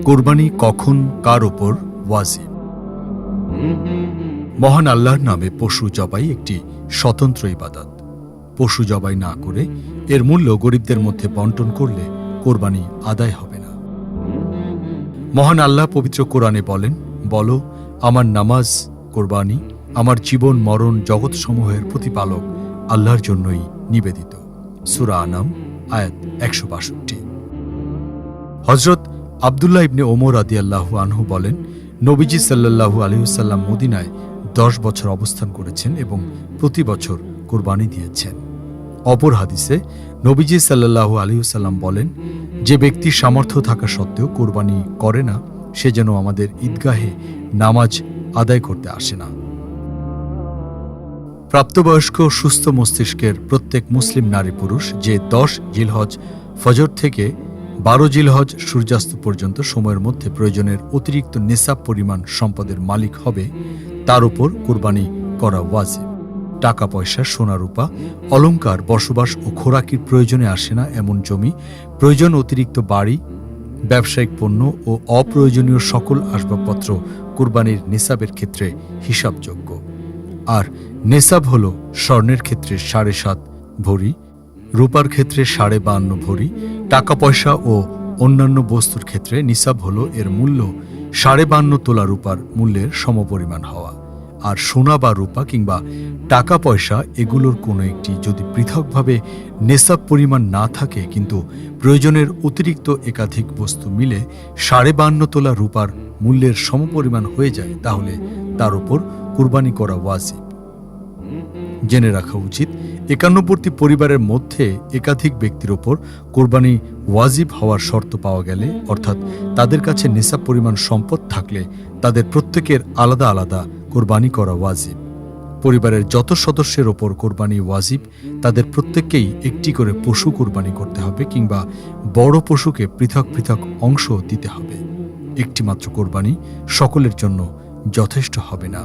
কোরবানি কখন কার ওপর ওয়াজিব? মহান আল্লাহর নামে পশু জবাই একটি স্বতন্ত্র ইবাদত। পশু জবাই না করে এর মূল্য গরিবদের মধ্যে বন্টন করলে কোরবানি আদায় হবে না। মহান আল্লাহ পবিত্র কোরআনে বলেন, বলো, আমার নামাজ, কোরবানি, আমার জীবন মরণ জগৎসমূহের প্রতিপালক আল্লাহর জন্যই নিবেদিত। সূরা আনাম আয়াত ১৬২। হযরত আব্দুল্লাহ ইবনে ওমর রাদিয়াল্লাহু আনহু বলেন, নবীজি সাল্লাল্লাহু আলাইহি ওয়াসাল্লাম মদিনায় ১০ বছর অবস্থান করেছেন এবং প্রতি বছর কোরবানি দিয়েছেন। অপর হাদিসে নবীজি সাল্লাল্লাহু আলাইহি ওয়াসাল্লাম বলেন, যে ব্যক্তি সামর্থ্য থাকা সত্ত্বেও কোরবানি করে না, সে যেন আমাদের ঈদগাহে নামাজ আদায় করতে আসে না। প্রাপ্তবয়স্ক সুস্থ মস্তিষ্কের প্রত্যেক মুসলিম নারী পুরুষ যে ১০ জিলহজ ফজর থেকে ১২ জিলহজ সূর্যাস্ত পর্যন্ত সময়ের মধ্যে প্রয়োজনের অতিরিক্ত নেসাব পরিমাণ সম্পদের মালিক হবে, তার উপর কোরবানি করা ওয়াজিব। টাকা পয়সা, সোনা রূপা, অলংকার, বসবাস ও খোরাকির প্রয়োজনে আসে না এমন জমি, প্রয়োজন অতিরিক্ত বাড়ি, ব্যবসায়িক পণ্য ও অপ্রয়োজনীয় সকল আসবাবপত্র কোরবানির নেসাবের ক্ষেত্রে হিসাবযোগ্য। আর নেসাব হল স্বর্ণের ক্ষেত্রে ৭.৫ ভরি, রূপার ক্ষেত্রে ৫.৫ ভরি, টাকা পয়সা ও অন্যান্য বস্তুর ক্ষেত্রে নিসাব হল এর মূল্য ৫.৫ তোলা রূপার মূল্যের সমপরিমাণ হওয়া। আর সোনা বা রূপা কিংবা টাকা পয়সা এগুলোর কোনো একটি যদি পৃথকভাবে নেসাব পরিমাণ না থাকে কিন্তু প্রয়োজনের অতিরিক্ত একাধিক বস্তু মিলে ৫.৫ তোলা রূপার মূল্যের সমপরিমাণ হয়ে যায়, তাহলে তার উপর কুরবানি করা ওয়াজিব। জেনে রাখা উচিত, একান্নবর্তী পরিবারের মধ্যে একাধিক ব্যক্তির ওপর কোরবানি ওয়াজিব হওয়ার শর্ত পাওয়া গেলে, অর্থাৎ তাদের কাছে নিসাব পরিমাণ সম্পদ থাকলে তাদের প্রত্যেকের আলাদা আলাদা কোরবানি করা ওয়াজিব। পরিবারের যত সদস্যের ওপর কোরবানি ওয়াজিব, তাদের প্রত্যেককেই একটি করে পশু কোরবানি করতে হবে কিংবা বড় পশুকে পৃথক পৃথক অংশ দিতে হবে। একটি মাত্র কোরবানি সকলের জন্য যথেষ্ট হবে না।